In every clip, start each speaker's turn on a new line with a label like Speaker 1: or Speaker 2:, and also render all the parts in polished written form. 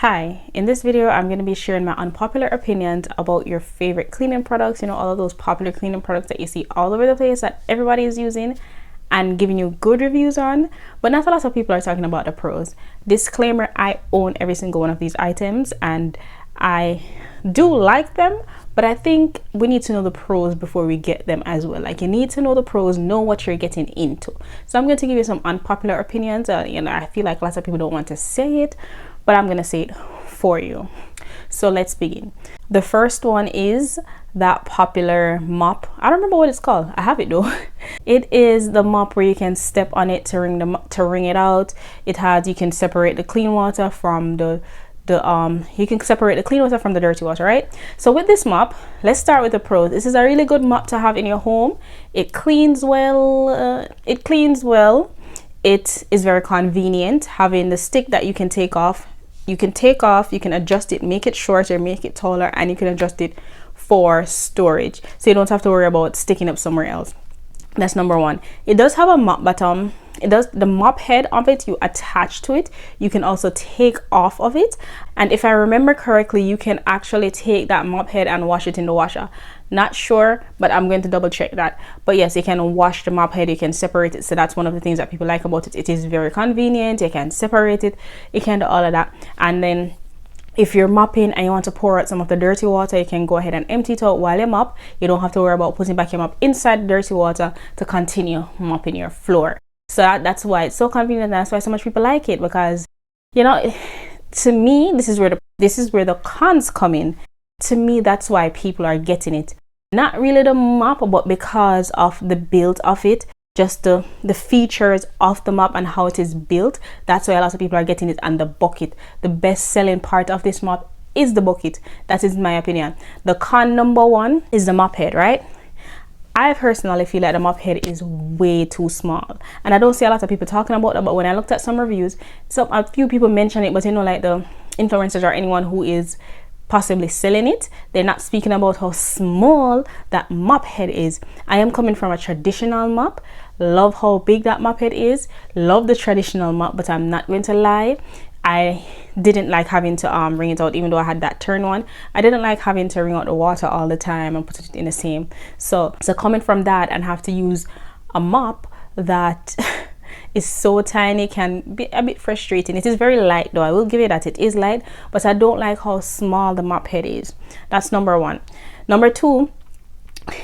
Speaker 1: Hi, in this video I'm going to be sharing my unpopular opinions about your favorite cleaning products, all of those popular cleaning products that you see all over the place that everybody is using and giving you good reviews on, but not a lot of people are talking about the pros. Disclaimer, I own every single one of these items and I do like them, but I think we need to know the pros before we get them as well. Like, you need to know the pros, know what you're getting into. So I'm going to give you some unpopular opinions. I feel like lots of people don't want to say it, but I'm going to say it for you. So let's begin. The first one is that popular mop. I don't remember what it's called. I have it though. It is the mop where you can step on it to wring it out. You can separate the clean water from the dirty water, right? So with this mop, let's start with the pros. This is a really good mop to have in your home. It cleans well. It is very convenient, having the stick that you can take off. You can adjust it, make it shorter, make it taller, and you can adjust it for storage, so you don't have to worry about sticking up somewhere else. That's number one. It does have a mop bottom. The mop head of it, you attach to it. You can also take off of it, and if I remember correctly, you can actually take that mop head and wash it in the washer. Not sure, but I'm going to double check that. But yes, you can wash the mop head, you can separate it. So that's one of the things that people like about it. It is very convenient. You can separate it, you can do all of that. And then if you're mopping and you want to pour out some of the dirty water, you can go ahead and empty it out while you mop. You don't have to worry about putting back your mop inside the dirty water to continue mopping your floor. So that's why it's so convenient, and that's why so much people like it, because to me, this is where the cons come in. To me, that's why people are getting it. Not really the mop, but because of the build of it, just the features of the mop and how it is built. That's why a lot of people are getting it. And the bucket, the best selling part of this mop is the bucket. That is my opinion. The con number one is the mop head, right? I personally feel like the mop head is way too small, and I don't see a lot of people talking about that. But when I looked at some reviews, a few people mention it, but like the influencers or anyone who is possibly selling it, they're not speaking about how small that mop head is. I am coming from a traditional mop. Love how big that mop head is. Love the traditional mop, but I'm not going to lie, I didn't like having to wring it out. Even though I had that turn one, I didn't like having to wring out the water all the time and put it in the same. So coming from that and have to use a mop that is so tiny can be a bit frustrating. It is very light though, I will give it that. It is light, but I don't like how small the mop head is. That's number one. Number two,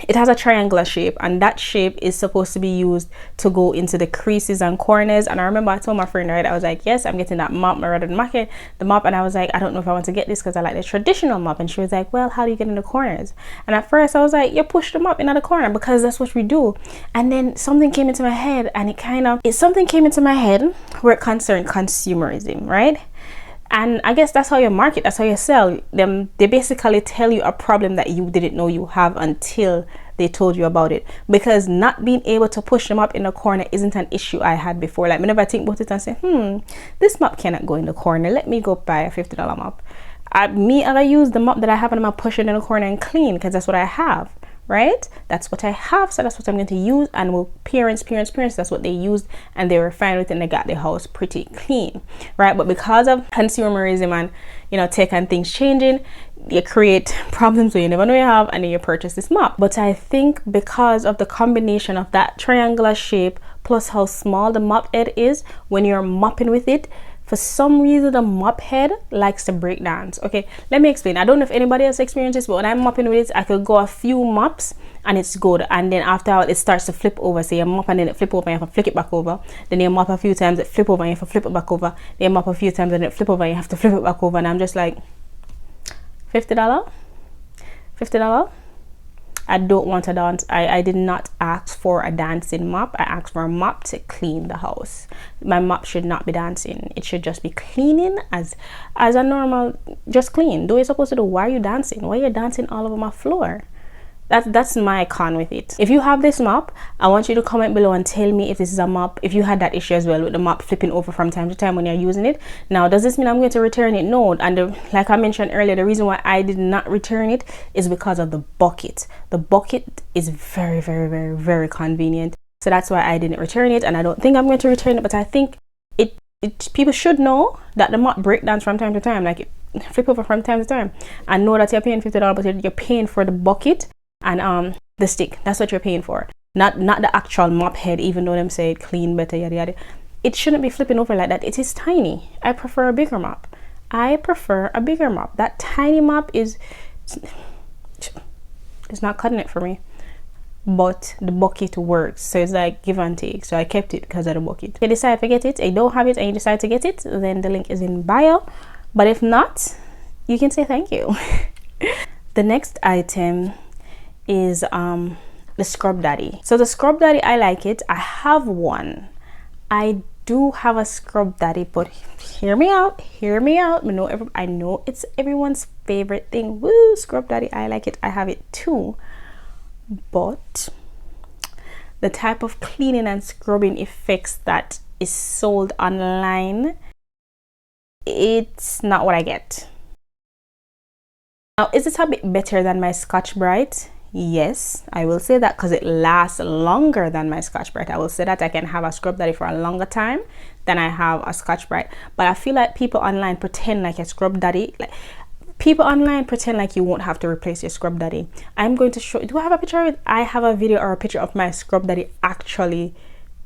Speaker 1: it has a triangular shape, and that shape is supposed to be used to go into the creases and corners. And I remember I told my friend, right, I was like, yes, I'm getting that mop rather than the mop. And I was like, I don't know if I want to get this because I like the traditional mop. And she was like, well, how do you get in the corners? And at first I was like, you push the mop into the corner because that's what we do. And then something came into my head, and something came into my head where it concerned consumerism, right? And I guess that's how you market, that's how you sell them. They basically tell you a problem that you didn't know you have until they told you about it. Because not being able to push them up in the corner isn't an issue I had before. Like, whenever I think about it and say, this mop cannot go in the corner, let me go buy a $50 mop. I use the mop that I have, and I'm gonna push it in the corner and clean because that's what I have, right? That's what I have, so that's what I'm going to use. And well, parents, that's what they used, and they were fine with it, and they got their house pretty clean, right? But because of consumerism and tech and things changing, you create problems where you never know you have, and then you purchase this mop. But I think because of the combination of that triangular shape plus how small the mop head is, when you're mopping with it, for some reason the mop head likes to break dance. Okay, let me explain. I don't know if anybody else experienced this, but when I'm mopping with it, I could go a few mops and it's good, and then after it starts to flip over. So you mop and then it flip over, and you have to flick it back over. Then you mop a few times, it flip over, and you have to flip it back over. Then you mop a few times and it flip over, and you have to flip it back over. And I'm just like, $50? I don't want to dance. I did not ask for a dancing mop. I asked for a mop to clean the house. My mop should not be dancing. It should just be cleaning as a normal, just clean. Do what you're supposed to do. Why are you dancing? Why are you dancing all over my floor? That's my con with it. If you have this mop, I want you to comment below and tell me if this is a mop, if you had that issue as well with the mop flipping over from time to time when you're using it. Now, does this mean I'm going to return it? No. And like I mentioned earlier, the reason why I did not return it is because of the bucket. The bucket is very, very, very, very convenient. So that's why I didn't return it, and I don't think I'm going to return it, but I think it people should know that the mop breakdowns from time to time, like it flip over from time to time, and know that you're paying $50, but you're paying for the bucket and the stick. That's what you're paying for, not the actual mop head, even though them say it clean better, yada yada. It shouldn't be flipping over like that. It is tiny. I prefer a bigger mop. That tiny mop is not cutting it for me. But the bucket works, so it's like give and take. So I kept it because of the bucket. If you decide to get it, I don't have it, and you decide to get it, then the link is in bio. But if not, you can say thank you. The next item is the Scrub Daddy. So the Scrub Daddy, I like it. I have one. I do have a Scrub Daddy, but hear me out. I know it's everyone's favorite thing. Woo, Scrub Daddy, I like it. I have it too. But the type of cleaning and scrubbing effects that is sold online, it's not what I get. Now, is it a bit better than my Scotch Brite? Yes, I will say that, because it lasts longer than my Scotch Brite. I will say that I can have a Scrub Daddy for a longer time than I have a Scotch Brite. But I feel like people online pretend like a Scrub Daddy, like people online pretend like you won't have to replace your Scrub Daddy. I'm going to show. Do I have a picture of it? I have a video or a picture of my Scrub Daddy actually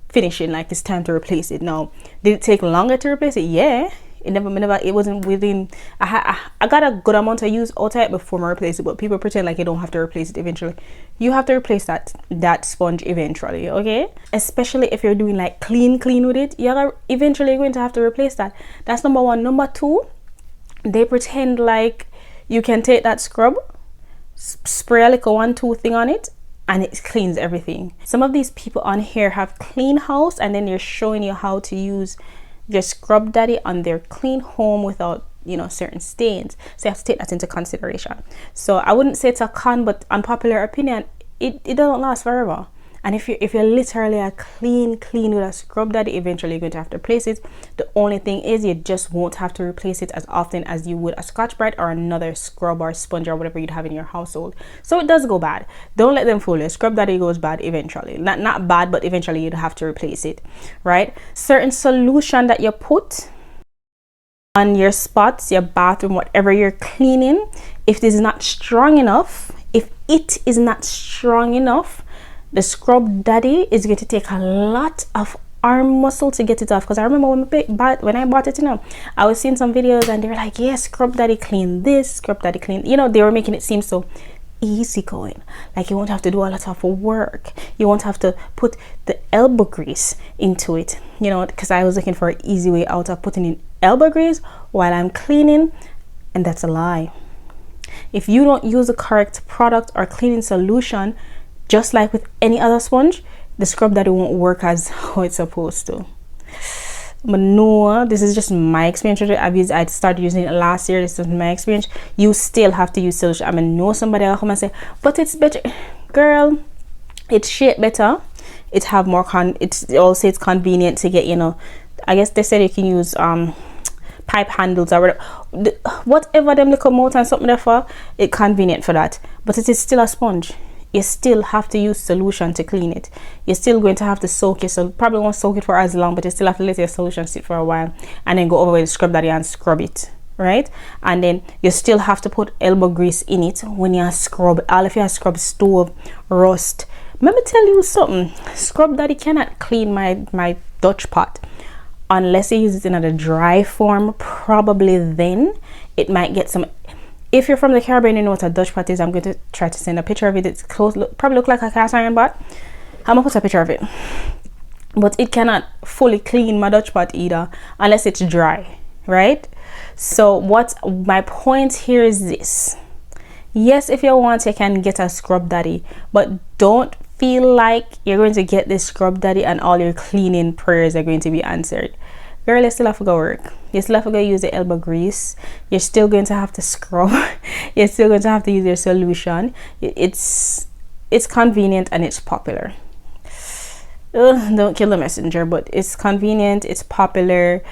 Speaker 1: finishing, like it's time to replace it. Now, did it take longer to replace it? Yeah. It wasn't within. I got a good amount of use out of it before I replace it. But people pretend like you don't have to replace it eventually. You have to replace that sponge eventually, okay? Especially if you're doing like clean with it, you're eventually going to have to replace that. That's number one. Number two, they pretend like you can take that scrub, spray a little 1-2 thing on it, and it cleans everything. Some of these people on here have clean house, and then they're showing you how to use your Scrub Daddy on their clean home without, you know, certain stains. So you have to take that into consideration. So I wouldn't say it's a con, but unpopular opinion, it doesn't last forever. And if you're literally a clean with a Scrub Daddy, eventually you're going to have to replace it. The only thing is, you just won't have to replace it as often as you would a Scotch Brite or another scrub or sponge or whatever you'd have in your household. So it does go bad. Don't let them fool you. Scrub Daddy goes bad eventually. Not bad, but eventually you'd have to replace it, right? Certain solution that you put on your spots, your bathroom, whatever you're cleaning, if it is not strong enough, the Scrub Daddy is going to take a lot of arm muscle to get it off. Because I remember when I bought it, you know, I was seeing some videos and they were like, yeah, Scrub Daddy clean this, Scrub Daddy clean, you know, they were making it seem so easy going, like you won't have to do a lot of work, you won't have to put the elbow grease into it, you know, because I was looking for an easy way out of putting in elbow grease while I'm cleaning, and that's a lie. If you don't use the correct product or cleaning solution, just like with any other sponge, the Scrub Daddy won't work as how it's supposed to. But no, this is just my experience with it. I started using it last year. This is my experience. You still have to use solution. I mean, know somebody will come and say, but it's better, girl. It's shaped better. It have more it's also it's convenient to get, you know. I guess they said you can use pipe handles or whatever them little motor and something there for. It's convenient for that. But it is still a sponge. You still have to use solution to clean it. You're still going to have to soak it, so probably won't soak it for as long, but you still have to let your solution sit for a while and then go over with the Scrub Daddy and scrub it, right? And then you still have to put elbow grease in it when you scrub. All if you scrub stove, rust. Let me tell you something. Scrub Daddy cannot clean my Dutch pot unless you use it in a dry form. Probably then it might get some. If you're from the Caribbean, you know what a Dutch pot is. I'm going to try to send a picture of it. It's close, probably look like a cast iron pot. I'm gonna put a picture of it. But it cannot fully clean my Dutch pot either unless it's dry, right? So what my point here is this. Yes, if you want, you can get a Scrub Daddy, but don't feel like you're going to get this Scrub Daddy and all your cleaning prayers are going to be answered. Girl, you still have to go work. You still have to go use the elbow grease. You're still going to have to scrub. You're still going to have to use your solution. It's convenient and it's popular. Don't kill the messenger, but it's convenient, it's popular,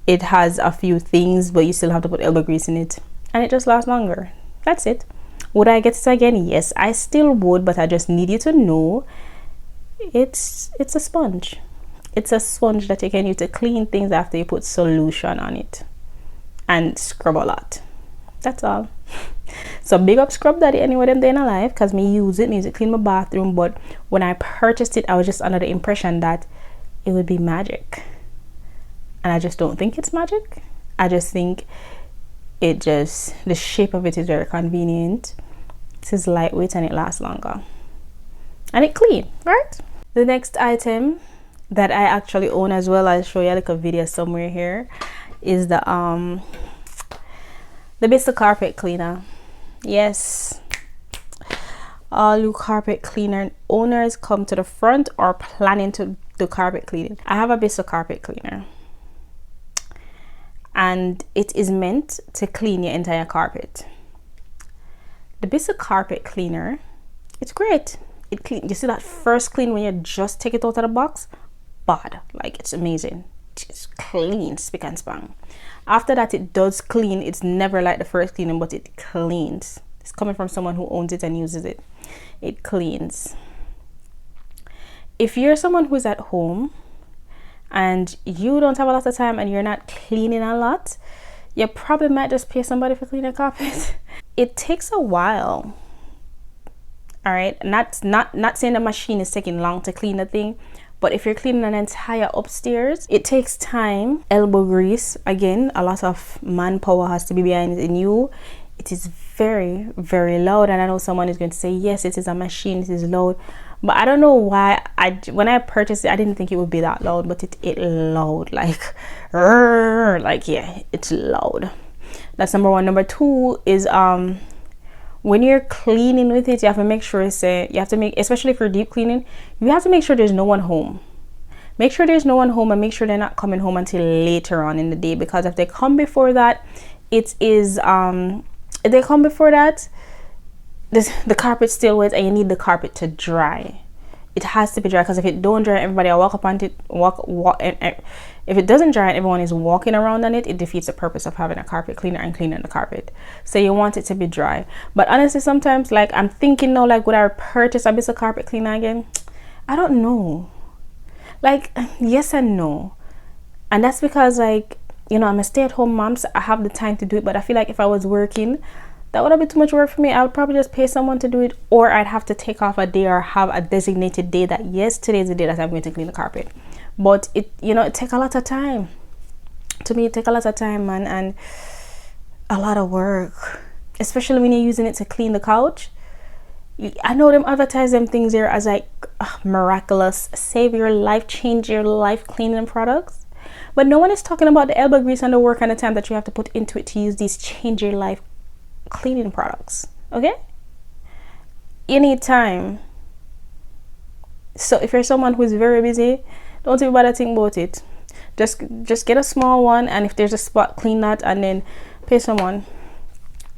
Speaker 1: it has a few things, but you still have to put elbow grease in it, and it just lasts longer. That's it. Would I get it again? Yes, I still would, but I just need you to know it's a sponge. It's a sponge that you can use to clean things after you put solution on it and scrub a lot. That's all. So big up Scrub Daddy anywhere them day in alive, because me use it clean my bathroom. But when I purchased it, I was just under the impression that it would be magic, and I just don't think it's magic. I just think the shape of it is very convenient. It is lightweight and it lasts longer, and it clean, right? The next item that I actually own as well, I'll show you like a video somewhere here, is the Bissel carpet cleaner. Yes, all you carpet cleaner owners, come to the front or planning to do carpet cleaning. I have a Bissel carpet cleaner, and it is meant to clean your entire carpet. The Bissel carpet cleaner, it's great. It clean. You see that first clean when you just take it out of the box? Bad. Like, it's amazing. It's clean, spick and span. After that, it does clean. It's never like the first cleaning, but it cleans. It's coming from someone who owns it and uses it. It cleans. If you're someone who's at home and you don't have a lot of time and you're not cleaning a lot, you probably might just pay somebody for cleaning a carpet. It takes a while. All right, not saying the machine is taking long to clean the thing, but if you're cleaning an entire upstairs, it takes time. Elbow grease, again, a lot of manpower has to be behind it. And it is very, very loud. And I know someone is going to say, yes, it is a machine, it is loud. But I don't know why, when I purchased it, I didn't think it would be that loud, but it loud, like yeah, it's loud. That's number one. Number two is when you're cleaning with it, you have to make sure especially for deep cleaning, you have to make sure there's no one home. Make sure there's no one home, and make sure they're not coming home until later on in the day, because if they come before that, the carpet's still wet and you need the carpet to dry. It has to be dry, because if it don't dry, everybody will walk up on it, and if it doesn't dry and everyone is walking around on it, it defeats the purpose of having a carpet cleaner and cleaning the carpet. So you want it to be dry. But honestly, sometimes, like, I'm thinking now, like, would I purchase a Bissel carpet cleaner again? I don't know. Like, yes and no. And that's because, like, you know, I'm a stay-at-home mom, so I have the time to do it. But I feel like if I was working, that would have been too much work for me. I would probably just pay someone to do it, or I'd have to take off a day or have a designated day that, yes, today is the day that I'm going to clean the carpet. But it takes a lot of time. To me, it takes a lot of time, man, and a lot of work, especially when you're using it to clean the couch. I know them advertise them things here as like miraculous, save your life, change your life cleaning products, but no one is talking about the elbow grease and the work and the time that you have to put into it to use these change your life cleaning products. Okay, you need time. So if you're someone who's very busy, don't even bother think about it. Just get a small one, and if there's a spot, clean that, and then pay someone.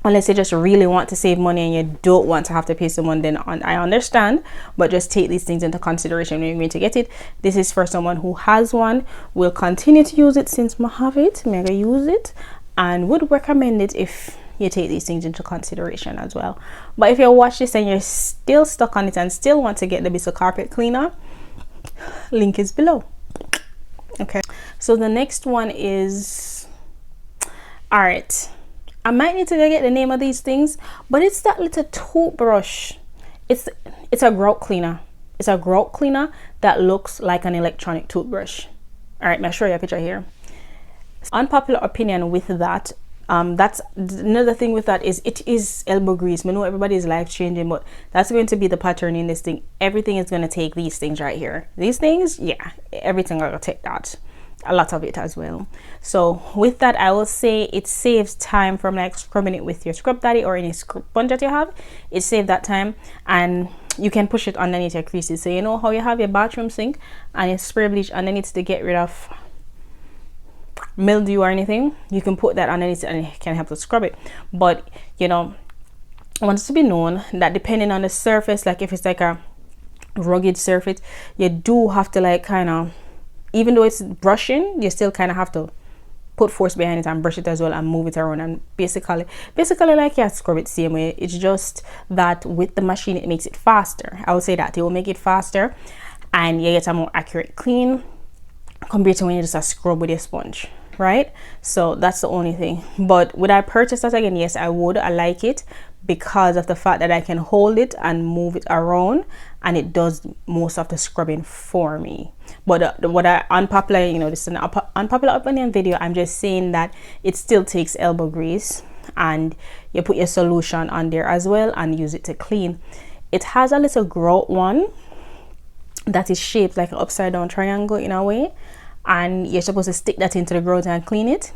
Speaker 1: Unless you just really want to save money and you don't want to have to pay someone, then I understand. But just take these things into consideration when you're going to get it. This is for someone who has one, will continue to use it since I have it, mega use it, and would recommend it if you take these things into consideration as well. But if you watch this and you're still stuck on it and still want to get the Bissel carpet cleaner, link is below. Okay, so the next one is, all right, I might need to get the name of these things, but it's that little toothbrush. It's a grout cleaner. It's a grout cleaner that looks like an electronic toothbrush. All right, I'll show you a picture here. Unpopular opinion with that. That's another thing with that is it is elbow grease. I know everybody's life changing, but that's going to be the pattern in this thing. Everything is going to take these things right here. These things, yeah, everything will take that. A lot of it as well. So with that, I will say it saves time from like scrubbing it with your Scrub Daddy or any sponge that you have. It saves that time, and you can push it underneath your creases. So you know how you have your bathroom sink and your spray bleach underneath to get rid of mildew or anything, you can put that underneath and it can help to scrub it. But you know, I want it to be known that depending on the surface, like if it's like a rugged surface, you do have to like kind of, even though it's brushing, you still kind of have to put force behind it and brush it as well and move it around, and basically like you scrub it same way. It's just that with the machine it makes it faster. I would say that it will make it faster and you get a more accurate clean. compared to when you just a scrub with a sponge, right? So that's the only thing. But would I purchase that again? Yes, I would. I like it because of the fact that I can hold it and move it around, and it does most of the scrubbing for me. But what I unpopular, you know, this is an unpopular opinion video. I'm just saying that it still takes elbow grease, and you put your solution on there as well and use it to clean. It has a little grout one that is shaped like an upside down triangle in a way, and you're supposed to stick that into the grout and clean it.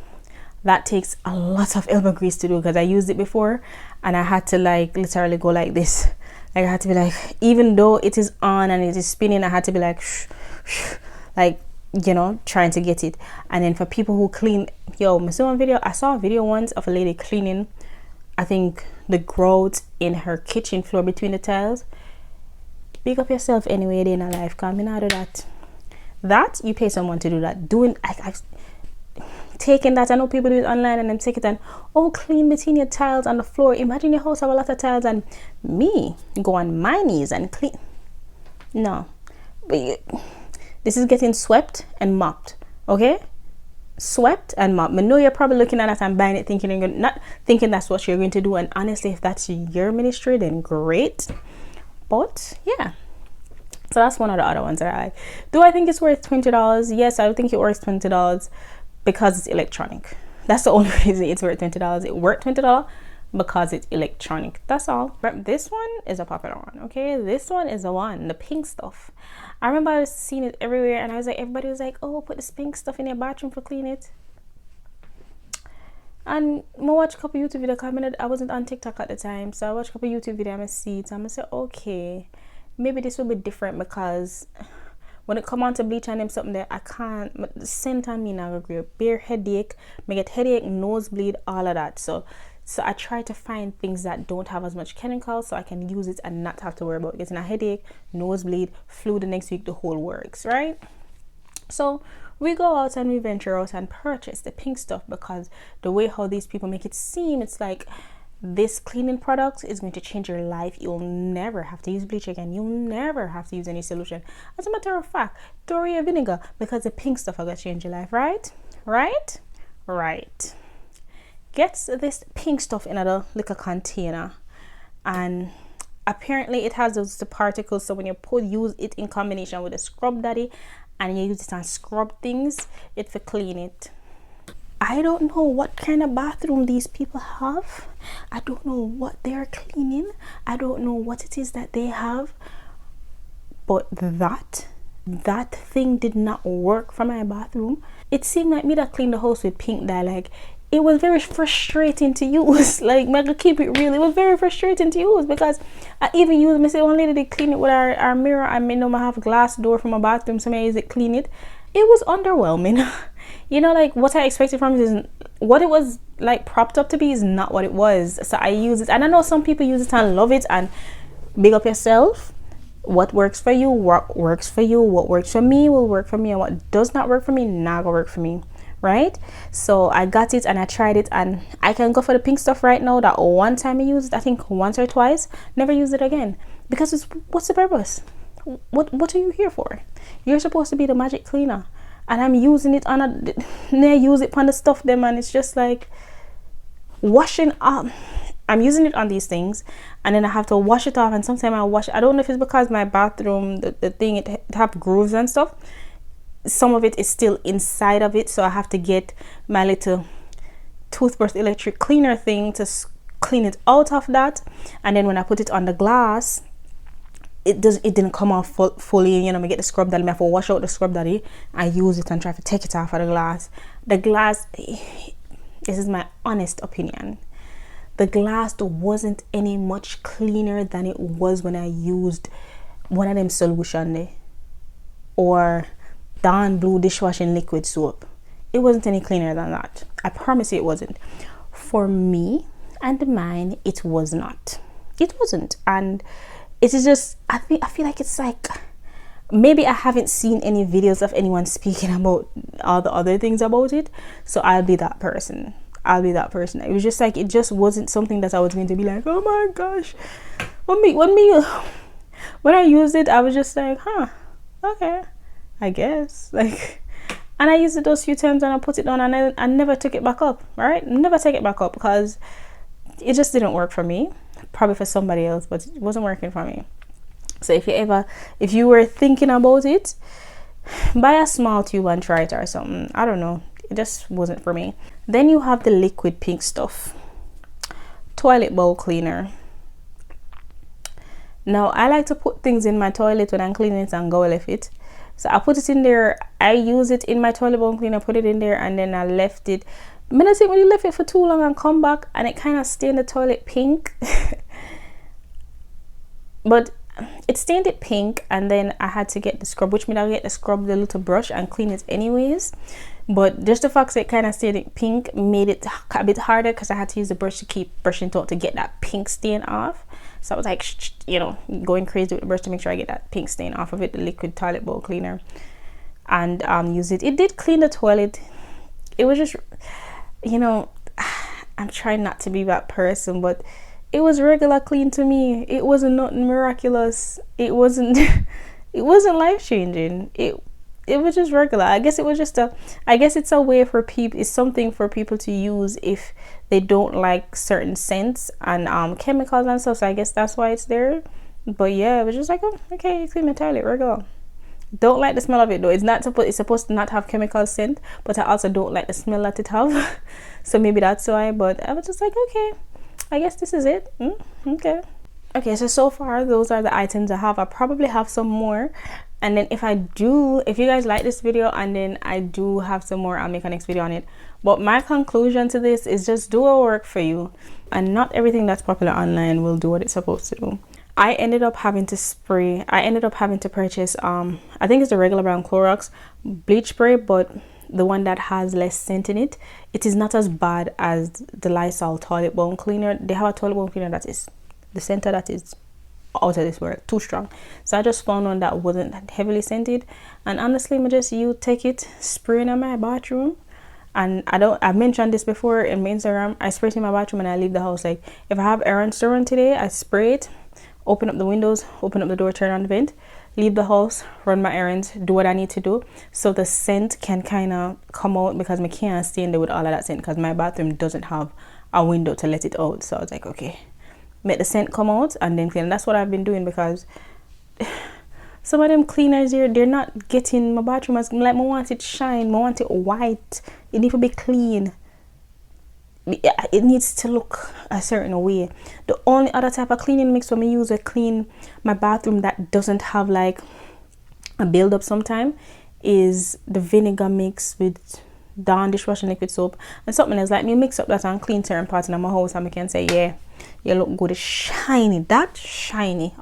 Speaker 1: That takes a lot of elbow grease to do, because I used it before and I had to like literally go like this. Like I had to be like, even though it is on and it is spinning, I had to be like shh, shh, like, you know, trying to get it. And then for people who clean, I saw a video once of a lady cleaning, I think, the grout in her kitchen floor between the tiles. Big up yourself anyway in a life, come in out of that you pay someone to do that. Doing taking that, I know people do it online and then take it and clean between your tiles on the floor. Imagine your house have a lot of tiles and me go on my knees and clean. No, but this is getting swept and mopped. Okay, swept and mopped. I know you're probably looking at it and buying it thinking you're not thinking that's what you're going to do, and honestly, if that's your ministry, then great. But yeah, so that's one of the other ones that I like. Do I think it's worth $20? Yes, I think it worth $20 because it's electronic. That's the only reason it's worth $20. It worth $20 because it's electronic. That's all. But this one is a popular one. Okay, this one is the one, the pink stuff. I remember I was seeing it everywhere, and I was like, everybody was like, oh, put this pink stuff in your bathroom for clean it. And I watched a couple YouTube videos. I wasn't on TikTok at the time, so I watched a couple YouTube videos and I see it. So I'm gonna say, okay, maybe this will be different, because when it come on to bleach and them something that I can't, but the same time me now agree, bare headache, me get headache, nosebleed, all of that. So I try to find things that don't have as much chemicals, so I can use it and not have to worry about getting a headache, nosebleed, flu the next week, the whole works, right? So we go out and we venture out and purchase the pink stuff, because the way how these people make it seem, it's like this cleaning product is going to change your life. You'll never have to use bleach again. You'll never have to use any solution. As a matter of fact, throw your vinegar, because the pink stuff are going to change your life, right? Right. Get this pink stuff in a little container, and apparently it has those particles, so when you use it in combination with a scrub daddy and you use it and scrub things, it will clean it. I don't know what kind of bathroom these people have. I don't know what they're cleaning. I don't know what it is that they have. But that thing did not work for my bathroom. It seemed like me that cleaned the house with pink dye. Like, it was very frustrating to use. Like, I'm gonna keep it real. It was very frustrating to use, because I even used, I say one lady did clean it with our mirror. I mean, I have a glass door from my bathroom, so I use it, clean it. It was underwhelming. You know, like, what I expected from it is what it was like propped up to be is not what it was. So I use it, and I know some people use it and love it, and big up yourself. What works for you, what works for you. What works for me will work for me, and what does not work for me, not gonna work for me, right? So I got it and I tried it, and I can go for the pink stuff right now. That one time I used it, I think once or twice, never use it again, because what's the purpose? What are you here for? You're supposed to be the magic cleaner, and I'm using it on use it on the stuff them, and it's just like washing up. I'm using it on these things, and then I have to wash it off, and sometimes I wash it. I don't know if it's because my bathroom, the thing, it have grooves and stuff. Some of it is still inside of it, so I have to get my little toothbrush electric cleaner thing to clean it out of that. And then when I put it on the glass, it didn't come off fully. You know, I get the scrub daddy, I have to wash out the scrub daddy, I use it and try to take it off of the glass. This is my honest opinion, the glass wasn't any much cleaner than it was when I used one of them solution there, or Dawn Blue dishwashing liquid soap. It wasn't any cleaner than that. I promise you it wasn't. For me and mine, it was not. It wasn't. And it is just, I feel like it's like, maybe I haven't seen any videos of anyone speaking about all the other things about it, so I'll be that person. It was just like, it just wasn't something that I was going to be like, oh my gosh. When I used it, I was just like, huh, okay, I guess. Like, and I used it those few times and I put it on and I never took it back up, right? Never take it back up because it just didn't work for me. Probably for somebody else, but it wasn't working for me. So if you were thinking about it, buy a small tube and try it or something. I don't know, it just wasn't for me. Then you have the liquid pink stuff, toilet bowl cleaner. Now I like to put things in my toilet when I'm cleaning it and go with it. So I put it in there. I use it in my toilet bowl cleaner, put it in there, and then I left it. I think when you left it for too long and come back and it kind of stained the toilet pink. But it stained it pink, and then I had to get the scrub, which means I'll get the scrub, the little brush, and clean it anyways. But just the fact that it kind of stained it pink made it a bit harder because I had to use the brush to keep brushing it out to get that pink stain off. So I was like, you know, going crazy with the brush to make sure I get that pink stain off of it, the liquid toilet bowl cleaner, and use it. It did clean the toilet. It was just, you know, I'm trying not to be that person, but it was regular clean to me. It wasn't nothing miraculous. It wasn't it wasn't life-changing. It was just regular. I guess it was just I guess it's a way for people, it's something for people to use if they don't like certain scents and chemicals and stuff. So I guess that's why it's there. But yeah, it was just like, oh, okay, clean my toilet, regular. Don't like the smell of it though. It's supposed to not have chemical scent, but I also don't like the smell that it have. So maybe that's why. But I was just like, okay, I guess this is it. Okay, so far those are the items I have. I probably have some more, and then if you guys like this video and then I do have some more, I'll make a next video on it. But my conclusion to this is just do what works for you, and not everything that's popular online will do what it's supposed to do. I ended up having to purchase I think it's the regular brown Clorox bleach spray, but the one that has less scent in it. It is not as bad as the Lysol toilet bowl cleaner. They have a toilet bowl cleaner that is the scent that is out of this world, too strong. So I just found one that wasn't heavily scented, and honestly you take it, spray it in my bathroom. And I've mentioned this before in my Instagram, I spray it in my bathroom and I leave the house. Like if I have errands to run today, I spray it, open up the windows, open up the door, turn on the vent, leave the house, run my errands, do what I need to do, so the scent can kind of come out, because I can't stay in there with all of that scent because my bathroom doesn't have a window to let it out. So I was like, okay, make the scent come out and then clean. That's what I've been doing, because some of them cleaners here, they're not getting my bathroom as like, I want it shine, I want it white, it needs to be clean, it needs to look a certain way. The only other type of cleaning mix when I use to clean my bathroom that doesn't have like a build up sometime is the vinegar mix with Dawn dishwashing liquid soap and something else. Like me mix up that and clean certain parts in my house and I can say, yeah, you look good, it's shiny, that shiny,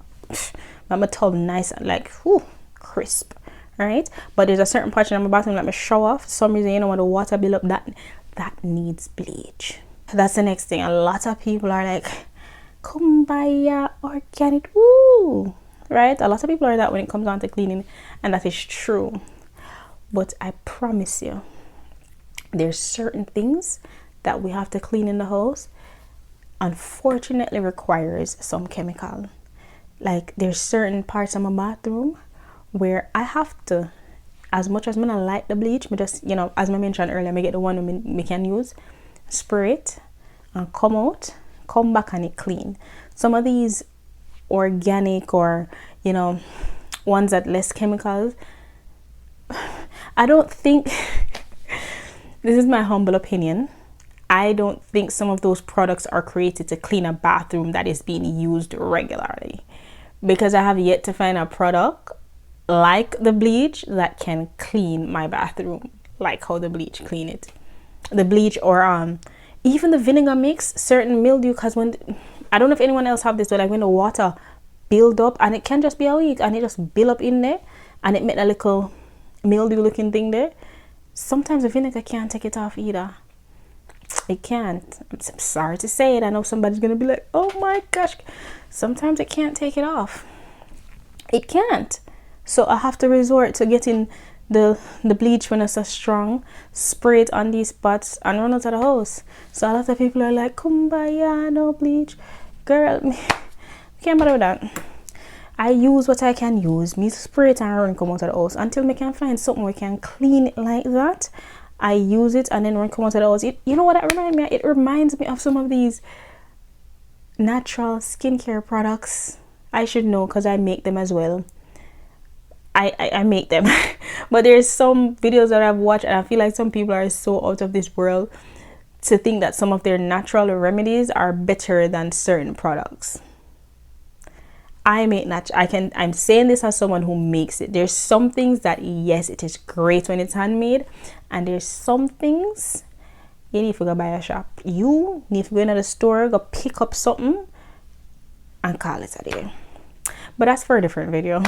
Speaker 1: my tub nice and like whew, crisp, right? But there's a certain part in my bathroom that I show off for some reason, you know, when the water build up, that needs bleach. That's the next thing. A lot of people are like, kumbaya organic, woo, right? A lot of people are that when it comes down to cleaning, and that is true. But I promise you, there's certain things that we have to clean in the house, unfortunately requires some chemical. Like there's certain parts of my bathroom where I have to, as much as I like the bleach, me just, you know, as I mentioned earlier, I get the one we can use, spray it and come back and it clean. Some of these organic or, you know, ones that less chemicals, I don't think this is my humble opinion, I don't think some of those products are created to clean a bathroom that is being used regularly, because I have yet to find a product like the bleach that can clean my bathroom like how the bleach clean it. The bleach or even the vinegar mix, certain mildew, because when I don't know if anyone else have this, but like when the water build up, and it can just be a week and it just build up in there and it made a little mildew looking thing there, sometimes the vinegar can't take it off either. It can't. I'm sorry to say it, I know somebody's gonna be like, oh my gosh, sometimes it can't take it off. It can't. So I have to resort to getting the bleach when it's so strong, spray it on these spots and run out of the house. So a lot of people are like, kumbaya, no bleach. Girl, can't bother with that. I use what I can use. Me spray it and run come out of the house until me can find something we can clean it like that. I use it and then run come out of the house. You know what that reminds me of? It reminds me of some of these natural skincare products. I should know because I make them as well. I make them. But there's some videos that I've watched and I feel like some people are so out of this world to think that some of their natural remedies are better than certain products. I'm saying this as someone who makes it. There's some things that, yes, it is great when it's handmade, and there's some things you need to go buy a shop. You need to go into the store, go pick up something and call it a day. But that's for a different video.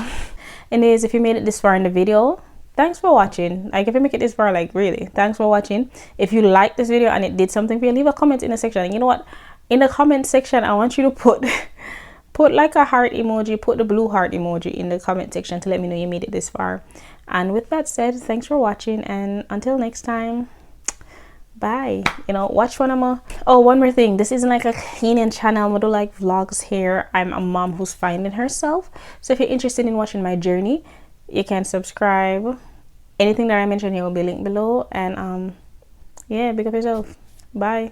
Speaker 1: Anyways, if you made it this far in the video, thanks for watching. Like, if you make it this far, like, really, thanks for watching. If you liked this video and it did something for you, leave a comment in the section. And you know what, in the comment section, I want you to put like a heart emoji, put the blue heart emoji in the comment section to let me know you made it this far. And with that said, thanks for watching, and until next time, bye. You know, watch one of my, oh, one more thing, this isn't like a cleaning channel. I do like vlogs here. I'm a mom who's finding herself, so if you're interested in watching my journey, you can subscribe. Anything that I mentioned here will be linked below. And yeah, big up yourself. Bye.